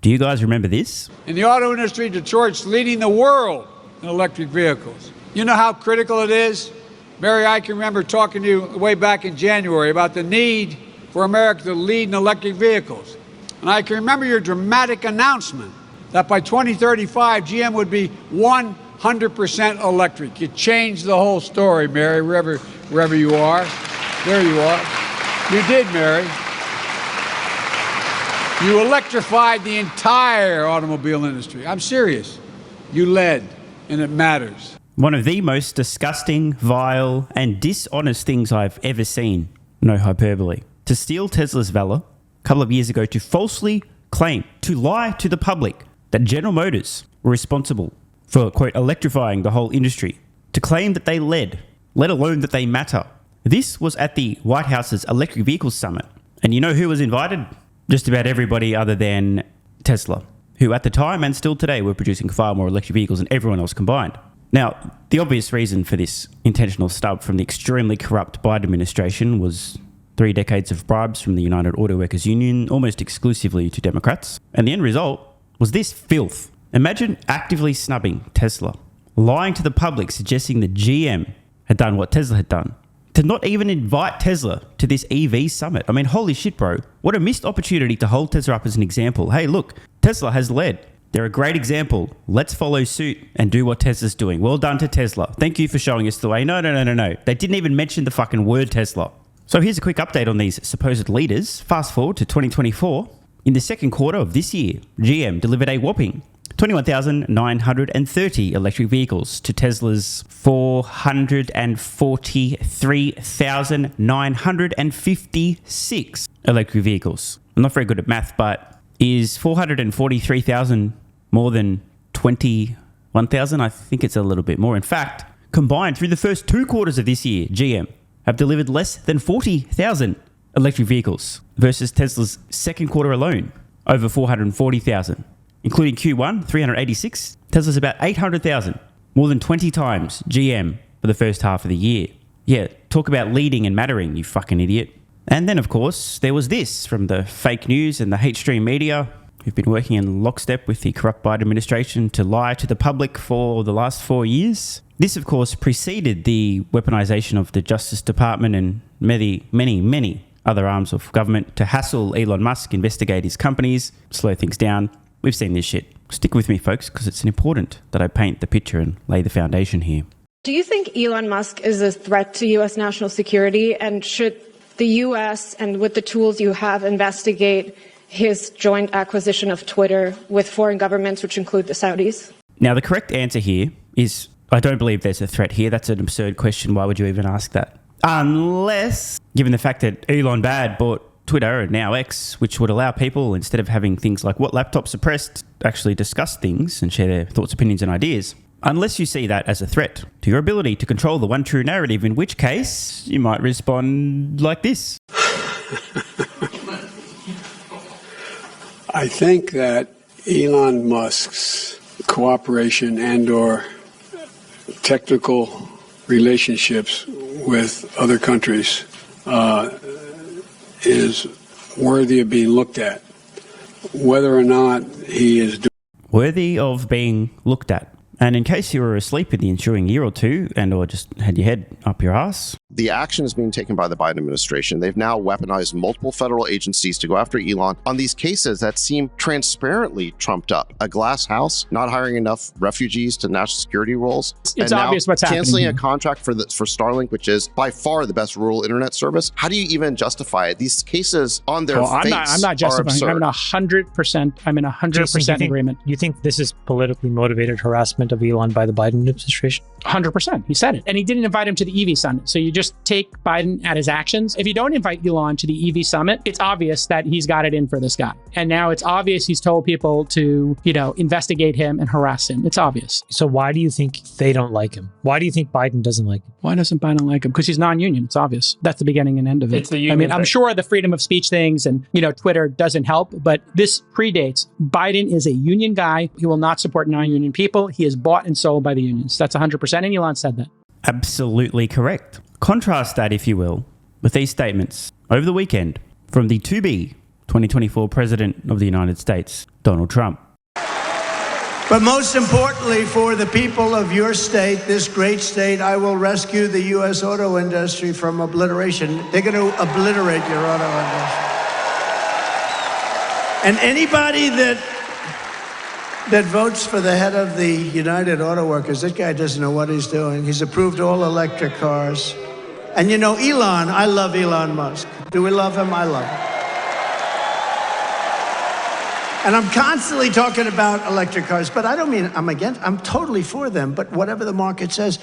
Do you guys remember this? In the auto industry, Detroit's leading the world in electric vehicles. You know how critical it is? Mary, I can remember talking to you way back in January about the need for America to lead in electric vehicles. And I can remember your dramatic announcement that by 2035, GM would be 100% electric. You changed the whole story, Mary, wherever you are. There you are. You did, Mary. You electrified the entire automobile industry. I'm serious. You led, and it matters. One of the most disgusting, vile, and dishonest things I've ever seen. No hyperbole. To steal Tesla's Valor a couple of years ago to falsely claim, to lie to the public that General Motors were responsible for, quote, electrifying the whole industry. To claim that they led, let alone that they matter. This was at the White House's Electric Vehicles Summit. And you know who was invited? Just about everybody other than Tesla, who at the time and still today were producing far more electric vehicles than everyone else combined. Now, the obvious reason for this intentional stub from the extremely corrupt Biden administration was 3 decades of bribes from the United Auto Workers Union, almost exclusively to Democrats. And the end result was this filth. Imagine actively snubbing Tesla, lying to the public, suggesting that GM had done what Tesla had done, to not even invite Tesla to this EV summit. I mean, holy shit, bro. What a missed opportunity to hold Tesla up as an example. Hey, look, Tesla has led. They're a great example. Let's follow suit and do what Tesla's doing. Well done to Tesla. Thank you for showing us the way. No. They didn't even mention the fucking word Tesla. So here's a quick update on these supposed leaders. Fast forward to 2024. In the second quarter of this year, GM delivered a whopping 21,930 electric vehicles to Tesla's 443,956 electric vehicles. I'm not very good at math, but is 443,000 more than 21,000? I think it's a little bit more. In fact, combined through the first 2 quarters of this year, GM have delivered less than 40,000 electric vehicles versus Tesla's second quarter alone, over 440,000. Including Q1, 386, Tesla's about 800,000, more than 20 times GM for the first half of the year. Yeah, talk about leading and mattering, you fucking idiot. And then, of course, there was this from the fake news and the hate stream media who've been working in lockstep with the corrupt Biden administration to lie to the public for the last 4 years. This, of course, preceded the weaponization of the Justice Department and many other arms of government to hassle Elon Musk, investigate his companies, slow things down. We've seen this shit. Stick with me, folks, because it's important that I paint the picture and lay the foundation here. Do you think Elon Musk is a threat to U.S. national security? And should the U.S., and with the tools you have, investigate his joint acquisition of Twitter with foreign governments, which include the Saudis? Now, the correct answer here is, I don't believe there's a threat here. That's an absurd question. Why would you even ask that? Unless, given the fact that Elon Bad bought Twitter and now X, which would allow people, instead of having things like what laptops are pressed, actually discuss things and share their thoughts, opinions and ideas. Unless you see that as a threat to your ability to control the one true narrative, in which case you might respond like this. I think that Elon Musk's cooperation and/or technical relationships with other countries is worthy of being looked at. Whether or not he is worthy of being looked at. And in case you were asleep in the ensuing year or two and or just had your head up your ass, the action is being taken by the Biden administration. They've now weaponized multiple federal agencies to go after Elon on these cases that seem transparently trumped up. A glass house, not hiring enough refugees to national security roles. It's obvious what's happening. Canceling a contract for Starlink, which is by far the best rural internet service. How do you even justify it? These cases on their face I'm not justifying. I'm in 100% agreement. You think this is politically motivated harassment of Elon by the Biden administration? 100%. He said it. And he didn't invite him to the EV summit. So you just take Biden at his actions. If you don't invite Elon to the EV summit, it's obvious that he's got it in for this guy. And now it's obvious he's told people to, investigate him and harass him. It's obvious. So why do you think they don't like him? Why do you think Biden doesn't like him? Why doesn't Biden like him? Because he's non-union. It's obvious. That's the beginning and end of it. It's the union I'm sure the freedom of speech things and, Twitter doesn't help, but this predates. Biden is a union guy. He will not support non-union people. He is bought and sold by the unions. That's 100%. And Elon said that. Absolutely correct. Contrast that, if you will, with these statements over the weekend from the to-be 2024 President of the United States, Donald Trump. But most importantly, for the people of your state, this great state, I will rescue the U.S. auto industry from obliteration. They're going to obliterate your auto industry. And anybody that votes for the head of the United Auto Workers, this guy doesn't know what he's doing. He's approved all electric cars. And you know, Elon, I love Elon Musk. Do we love him? I love him. And I'm constantly talking about electric cars, but I don't mean I'm totally for them, but whatever the market says,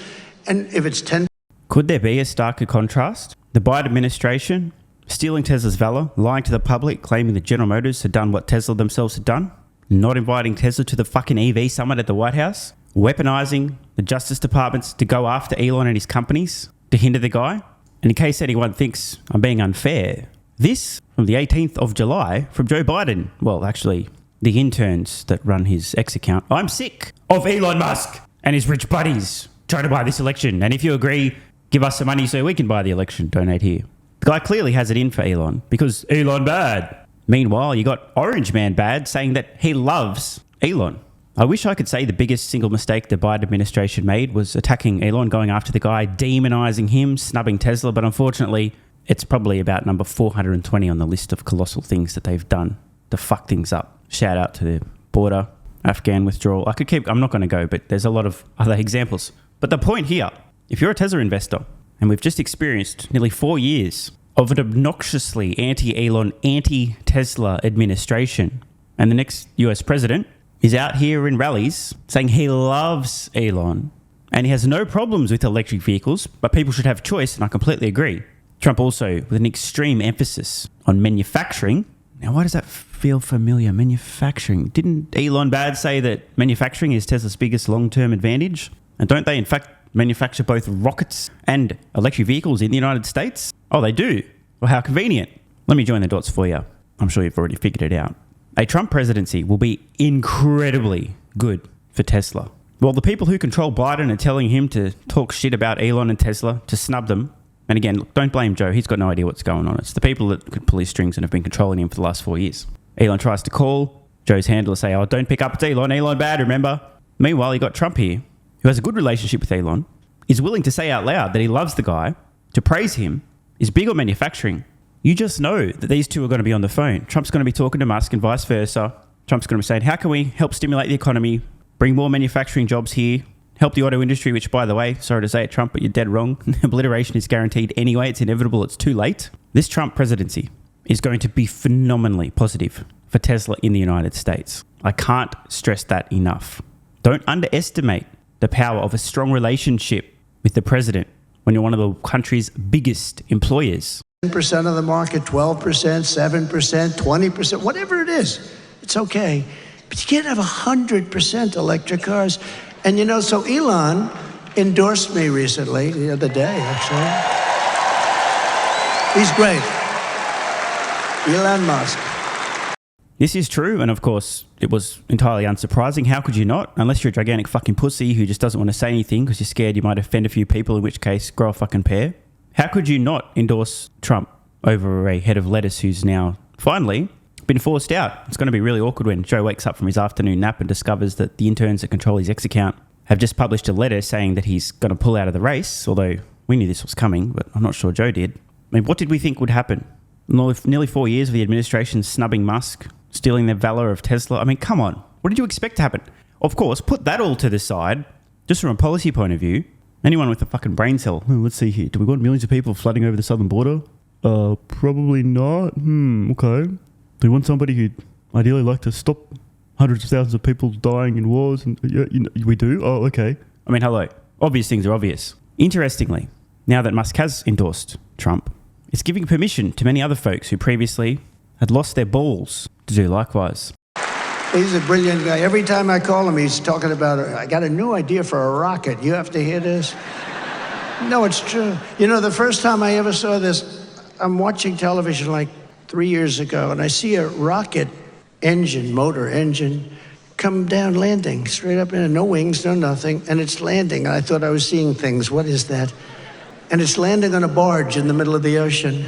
and if it's 10... Could there be a starker contrast? The Biden administration stealing Tesla's Valor, lying to the public, claiming that General Motors had done what Tesla themselves had done, not inviting Tesla to the fucking EV summit at the White House, weaponizing the Justice Departments to go after Elon and his companies, to hinder the guy. And in case anyone thinks I'm being unfair, this from the 18th of July from Joe Biden. Well, actually, the interns that run his X account. I'm sick of Elon Musk and his rich buddies trying to buy this election. And if you agree, give us some money so we can buy the election. Donate here. The guy clearly has it in for Elon because Elon bad. Meanwhile, you got Orange Man bad saying that he loves Elon. I wish I could say the biggest single mistake the Biden administration made was attacking Elon, going after the guy, demonizing him, snubbing Tesla. But unfortunately, it's probably about number 420 on the list of colossal things that they've done to fuck things up. Shout out to the border, Afghan withdrawal. I could keep, I'm not going to go, but there's a lot of other examples. But the point here, if you're a Tesla investor, and we've just experienced nearly 4 years of an obnoxiously anti-Elon, anti-Tesla administration, and the next US president is out here in rallies saying he loves Elon and he has no problems with electric vehicles, but people should have choice, and I completely agree. Trump also with an extreme emphasis on manufacturing. Now, why does that feel familiar? Manufacturing. Didn't Elon Bad say that manufacturing is Tesla's biggest long-term advantage? And don't they, in fact, manufacture both rockets and electric vehicles in the United States? Oh, they do. Well, how convenient. Let me join the dots for you. I'm sure you've already figured it out. A Trump presidency will be incredibly good for Tesla. Well, the people who control Biden are telling him to talk shit about Elon and Tesla, to snub them. And again, look, don't blame Joe. He's got no idea what's going on. It's the people that could pull his strings and have been controlling him for the last 4 years. Elon tries to call. Joe's handlers say, oh, don't pick up. It's Elon. Elon bad, remember? Meanwhile, you got Trump here, who has a good relationship with Elon, is willing to say out loud that he loves the guy, to praise him, is big on manufacturing. You just know that these two are going to be on the phone. Trump's going to be talking to Musk and vice versa. Trump's going to be saying, how can we help stimulate the economy, bring more manufacturing jobs here, help the auto industry, which, by the way, sorry to say it, Trump, but you're dead wrong. Obliteration is guaranteed anyway. It's inevitable. It's too late. This Trump presidency is going to be phenomenally positive for Tesla in the United States. I can't stress that enough. Don't underestimate the power of a strong relationship with the president when you're one of the country's biggest employers. 10% of the market, 12%, 7%, 20%, whatever it is, it's okay. But you can't have 100% electric cars. And you know, so Elon endorsed me recently, the other day, actually. He's great. Elon Musk. This is true, and of course, it was entirely unsurprising. How could you not? Unless you're a gigantic fucking pussy who just doesn't want to say anything because you're scared you might offend a few people, in which case, grow a fucking pair. How could you not endorse Trump over a head of lettuce who's now finally been forced out? It's going to be really awkward when Joe wakes up from his afternoon nap and discovers that the interns that control his X account have just published a letter saying that he's going to pull out of the race, although we knew this was coming, but I'm not sure Joe did. I mean, what did we think would happen? Nearly 4 years of the administration snubbing Musk, stealing the Valor of Tesla. I mean, come on. What did you expect to happen? Of course, put that all to the side, just from a policy point of view. Anyone with a fucking brain cell, let's see here. Do we want millions of people flooding over the southern border? Probably not. Okay. Do we want somebody who'd ideally like to stop hundreds of thousands of people dying in wars? And yeah, we do? Oh, okay. I mean, hello. Obvious things are obvious. Interestingly, now that Musk has endorsed Trump, it's giving permission to many other folks who previously had lost their balls to do likewise. He's a brilliant guy. Every time I call him, he's talking about, I got a new idea for a rocket. You have to hear this. No, it's true. You know, the first time I ever saw this, I'm watching television like 3 years ago, and I see a rocket engine, motor engine, come down landing, straight up in, no wings, no nothing, and it's landing. I thought I was seeing things. What is that? And it's landing on a barge in the middle of the ocean.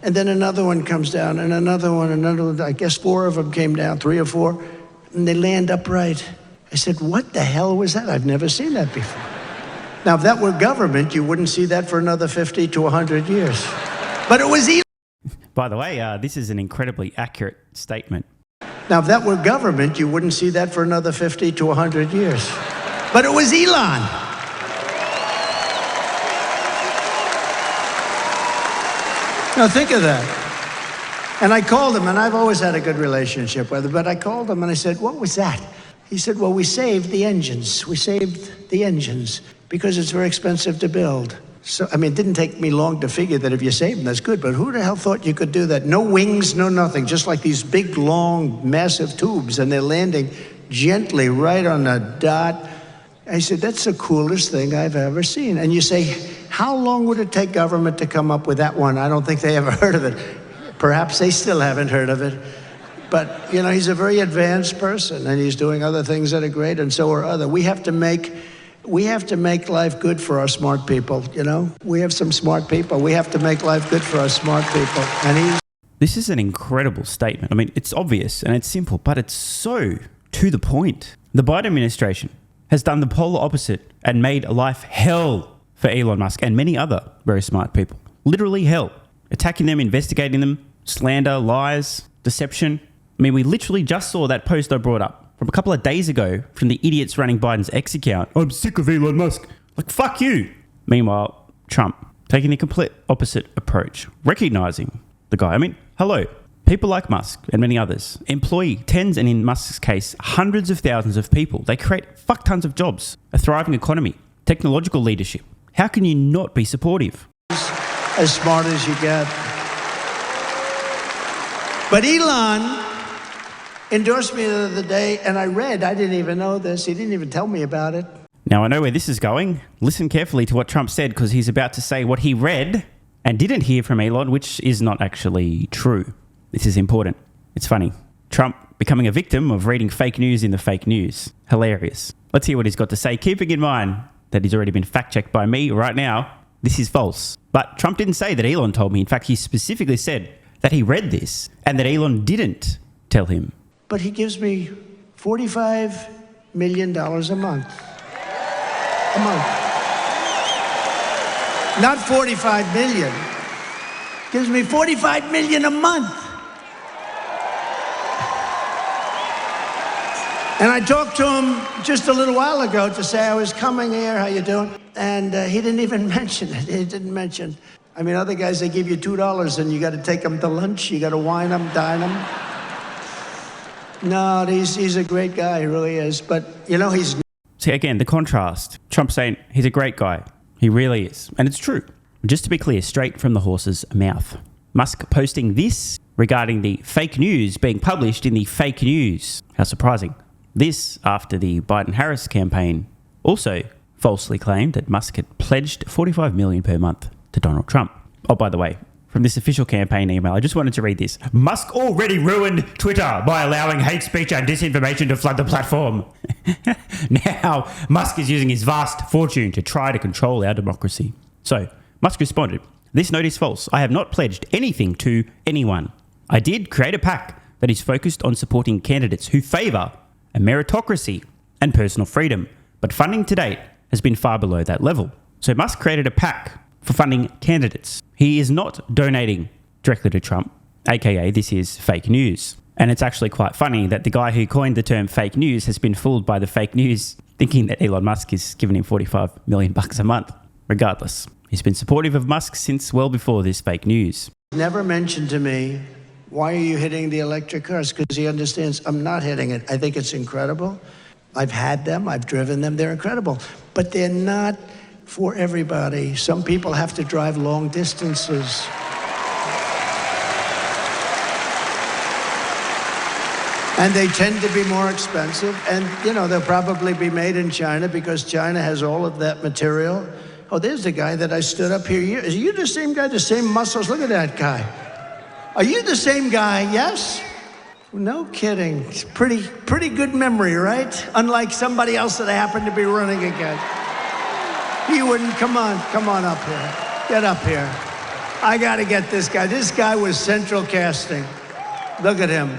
And then another one comes down, and another one. I guess 4 of them came down, 3 or 4, and they land upright. I said, what the hell was that? I've never seen that before. Now, if that were government, you wouldn't see that for another 50 to 100 years. But it was Elon. By the way, this is an incredibly accurate statement. Now, if that were government, you wouldn't see that for another 50 to 100 years. But it was Elon. Now, think of that. And I called him, and I've always had a good relationship with him, but I called him and I said, what was that? He said, well, we saved the engines. We saved the engines because it's very expensive to build. So, I mean, it didn't take me long to figure that if you save them, that's good, but who the hell thought you could do that? No wings, no nothing, just like these big, long, massive tubes, and they're landing gently right on the dot. I said, that's the coolest thing I've ever seen. And you say, how long would it take government to come up with that one? I don't think they ever heard of it. Perhaps they still haven't heard of it. But, you know, he's a very advanced person, and he's doing other things that are great, and so are others. We have to make life good for our smart people, you know? We have some smart people. We have to make life good for our smart people. And This is an incredible statement. I mean, it's obvious and it's simple, but it's so to the point. The Biden administration has done the polar opposite and made life hell for Elon Musk and many other very smart people. Literally hell. Attacking them, investigating them, slander, lies, deception. I mean, we literally just saw that post I brought up from a couple of days ago from the idiots running Biden's X account. I'm sick of Elon Musk. Like, fuck you. Meanwhile, Trump taking the complete opposite approach, recognizing the guy. I mean, hello. People like Musk and many others employ tens and, in Musk's case, hundreds of thousands of people. They create fuck tons of jobs, a thriving economy, technological leadership. How can you not be supportive? As smart as you get. But Elon endorsed me the other day, and I didn't even know this. He didn't even tell me about it. Now, I know where this is going. Listen carefully to what Trump said, because he's about to say what he read and didn't hear from Elon, which is not actually true. This is important. It's funny. Trump becoming a victim of reading fake news in the fake news. Hilarious. Let's hear what he's got to say, keeping in mind that he's already been fact-checked by me right now. This is false. But Trump didn't say that Elon told me. In fact, he specifically said that he read this and that Elon didn't tell him. But he gives me $45 million a month. A month. Not 45 million. Gives me 45 million a month. And I talked to him just a little while ago to say I was coming here, how you doing? And he didn't even mention it. He didn't mention. I mean, other guys, they give you $2 and you got to take them to lunch. You got to wine them, dine them. No, he's a great guy. He really is. But, you know, he's... See, again, the contrast. Trump saying he's a great guy. He really is. And it's true. Just to be clear, straight from the horse's mouth. Musk posting this regarding the fake news being published in the fake news. How surprising. This after the Biden-Harris campaign also falsely claimed that Musk had pledged $45 million per month to Donald Trump. Oh, by the way, from this official campaign email, I just wanted to read this. Musk already ruined Twitter by allowing hate speech and disinformation to flood the platform. Now, Musk is using his vast fortune to try to control our democracy. So, Musk responded, "This note is false. I have not pledged anything to anyone. I did create a PAC that is focused on supporting candidates who favour a meritocracy and personal freedom, but funding to date has been far below that level." So Musk created a PAC for funding candidates. He is not donating directly to Trump, aka this is fake news. And it's actually quite funny that the guy who coined the term fake news has been fooled by the fake news, thinking that Elon Musk is giving him $45 million a month. Regardless, he's been supportive of Musk since well before this fake news. Never mentioned to me, why are you hitting the electric cars? Because he understands I'm not hitting it. I think it's incredible. I've had them. I've driven them. They're incredible. But they're not for everybody. Some people have to drive long distances. And they tend to be more expensive. And, you know, they'll probably be made in China because China has all of that material. Oh, there's the guy that I stood up here. Are you the same guy, the same muscles? Look at that guy. Are you the same guy? Yes? No kidding. It's pretty good memory, right? Unlike somebody else that I happen to be running against. You wouldn't. Come on up here. Get up here. I got to get this guy. This guy was central casting. Look at him.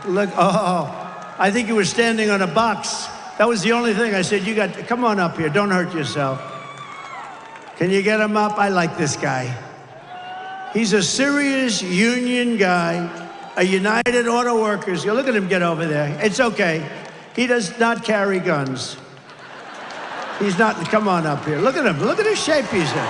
Look, I think he was standing on a box. That was the only thing. I said, come on up here. Don't hurt yourself. Can you get him up? I like this guy. He's a serious union guy, a United Auto Workers. Look at him get over there. It's okay. He does not carry guns. He's not, come on up here. Look at him. Look at his shape he's in.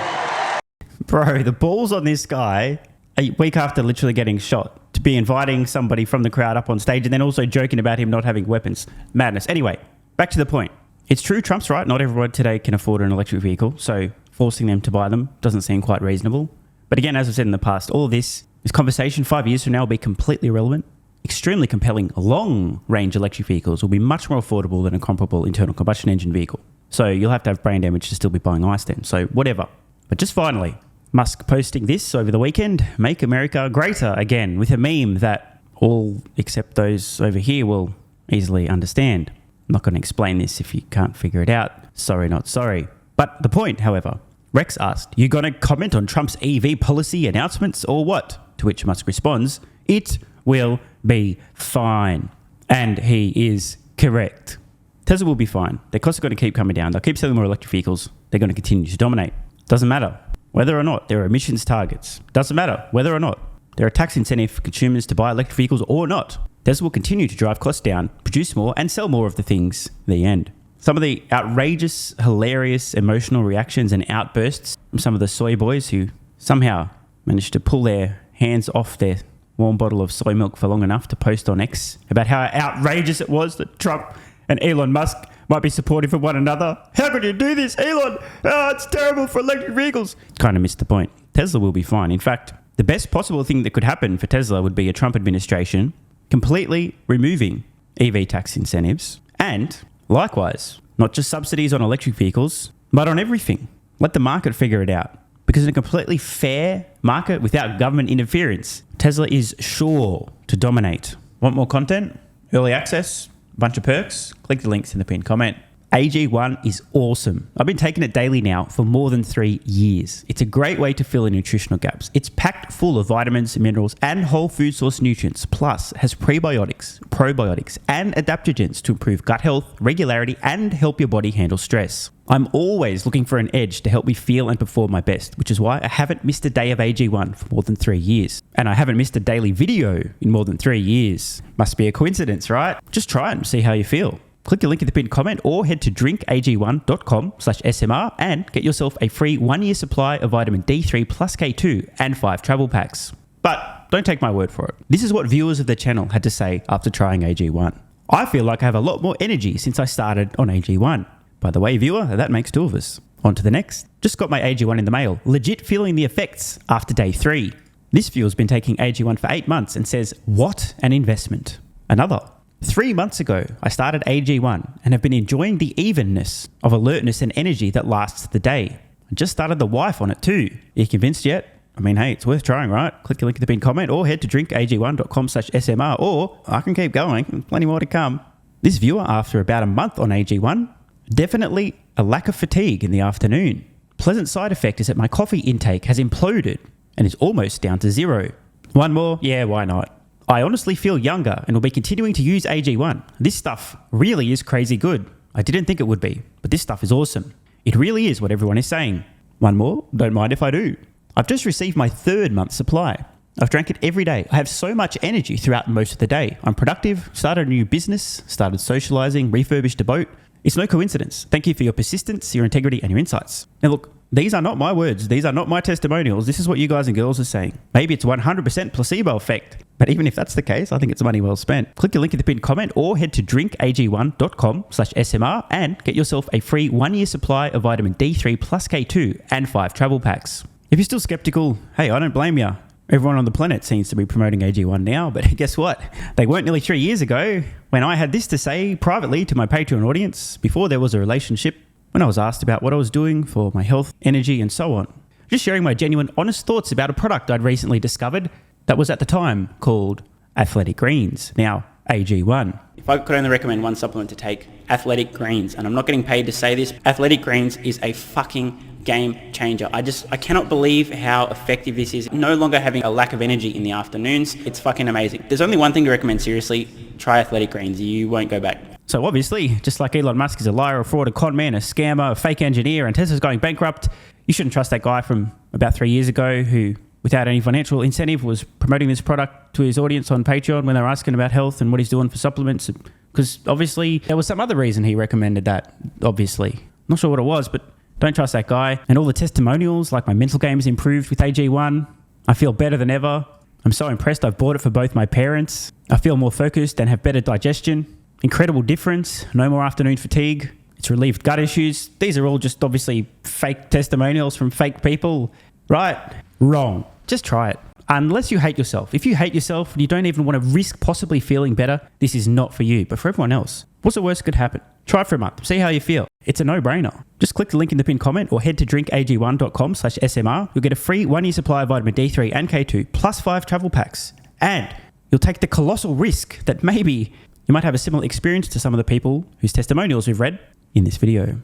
Bro, the balls on this guy, a week after literally getting shot, to be inviting somebody from the crowd up on stage and then also joking about him not having weapons. Madness. Anyway, back to the point. It's true, Trump's right. Not everyone today can afford an electric vehicle, so forcing them to buy them doesn't seem quite reasonable. But again, as I've said in the past, all of this conversation 5 years from now will be completely irrelevant. Extremely compelling long-range electric vehicles will be much more affordable than a comparable internal combustion engine vehicle. So you'll have to have brain damage to still be buying ICE then. So whatever. But just finally, Musk posting this over the weekend, make America greater again, with a meme that all except those over here will easily understand. I'm not going to explain this if you can't figure it out. Sorry, not sorry. But the point, however, Rex asked, you going to comment on Trump's EV policy announcements or what? To which Musk responds, it will be fine. And he is correct. Tesla will be fine. Their costs are going to keep coming down. They'll keep selling more electric vehicles. They're going to continue to dominate. Doesn't matter whether or not there are emissions targets. Doesn't matter whether or not there are tax incentive for consumers to buy electric vehicles or not. Tesla will continue to drive costs down, produce more, and sell more of the things in the end. Some of the outrageous, hilarious, emotional reactions and outbursts from some of the soy boys who somehow managed to pull their hands off their warm bottle of soy milk for long enough to post on X about how outrageous it was that Trump and Elon Musk might be supportive of one another. How could you do this, Elon? Oh, it's terrible for electric vehicles. Kind of missed the point. Tesla will be fine. In fact, the best possible thing that could happen for Tesla would be a Trump administration completely removing EV tax incentives and, likewise, not just subsidies on electric vehicles, but on everything. Let the market figure it out. Because in a completely fair market without government interference, Tesla is sure to dominate. Want more content? Early access? Bunch of perks? Click the links in the pinned comment. AG1 is awesome. I've been taking it daily now for more than 3 years. It's a great way to fill in nutritional gaps. It's packed full of vitamins, minerals, and whole food source nutrients, plus has prebiotics, probiotics, and adaptogens to improve gut health, regularity, and help your body handle stress. I'm always looking for an edge to help me feel and perform my best, which is why I haven't missed a day of AG1 for more than 3 years. And I haven't missed a daily video in more than 3 years. Must be a coincidence, right? Just try it and see how you feel. Click the link in the pinned comment or head to drinkag1.com/SMR and get yourself a free 1-year supply of vitamin D3 plus K2 and 5 travel packs. But don't take my word for it. This is what viewers of the channel had to say after trying AG1. I feel like I have a lot more energy since I started on AG1. By the way, viewer, that makes 2 of us. On to the next. Just got my AG1 in the mail. Legit feeling the effects after day 3. This viewer's been taking AG1 for 8 months and says, what an investment. Another. 3 months ago, I started AG1 and have been enjoying the evenness of alertness and energy that lasts the day. I just started the wife on it too. Are you convinced yet? I mean, hey, it's worth trying, right? Click the link in the pinned comment or head to drinkag1.com/SMR or I can keep going. Plenty more to come. This viewer, after about a month on AG1, definitely a lack of fatigue in the afternoon. Pleasant side effect is that my coffee intake has imploded and is almost down to 0. One more? Yeah, why not? I honestly feel younger and will be continuing to use AG1. This stuff really is crazy good. I didn't think it would be, but this stuff is awesome. It really is what everyone is saying. One more? Don't mind if I do. I've just received my 3rd month supply. I've drank it every day. I have so much energy throughout most of the day. I'm productive, started a new business, started socializing, refurbished a boat. It's no coincidence. Thank you for your persistence, your integrity, and your insights. Now look, these are not my words. These are not my testimonials. This is what you guys and girls are saying. Maybe it's 100% placebo effect. But even if that's the case, I think it's money well spent. Click the link in the pinned comment or head to drinkag1.com/SMR and get yourself a free 1-year supply of vitamin D3 plus K2 and 5 travel packs. If you're still skeptical, hey, I don't blame you. Everyone on the planet seems to be promoting AG1 now, but guess what? They weren't nearly 3 years ago when I had this to say privately to my Patreon audience before there was a relationship, when I was asked about what I was doing for my health, energy, and so on. Just sharing my genuine, honest thoughts about a product I'd recently discovered that was at the time called Athletic Greens, now AG1. If I could only recommend one supplement to take, Athletic Greens, and I'm not getting paid to say this, Athletic Greens is a fucking game changer. I cannot believe how effective this is. No longer having a lack of energy in the afternoons. It's fucking amazing. There's only one thing to recommend seriously. Try Athletic Greens. You won't go back. So obviously, just like Elon Musk is a liar, a fraud, a con man, a scammer, a fake engineer, and Tesla's going bankrupt, you shouldn't trust that guy from about 3 years ago who, without any financial incentive, was promoting this product to his audience on Patreon when they were asking about health and what he's doing for supplements. Because obviously, there was some other reason he recommended that, obviously. Not sure what it was, but don't trust that guy. And all the testimonials, like my mental game has improved with AG1. I feel better than ever. I'm so impressed I've bought it for both my parents. I feel more focused and have better digestion. Incredible difference. No more afternoon fatigue. It's relieved gut issues. These are all just obviously fake testimonials from fake people. Right? Wrong. Just try it. Unless you hate yourself. If you hate yourself and you don't even want to risk possibly feeling better, this is not for you. But for everyone else, what's the worst that could happen? Try it for a month. See how you feel. It's a no-brainer. Just click the link in the pinned comment or head to drinkag1.com/SMR. You'll get a free 1-year supply of vitamin D3 and K2 plus 5 travel packs. And you'll take the colossal risk that maybe you might have a similar experience to some of the people whose testimonials we've read in this video.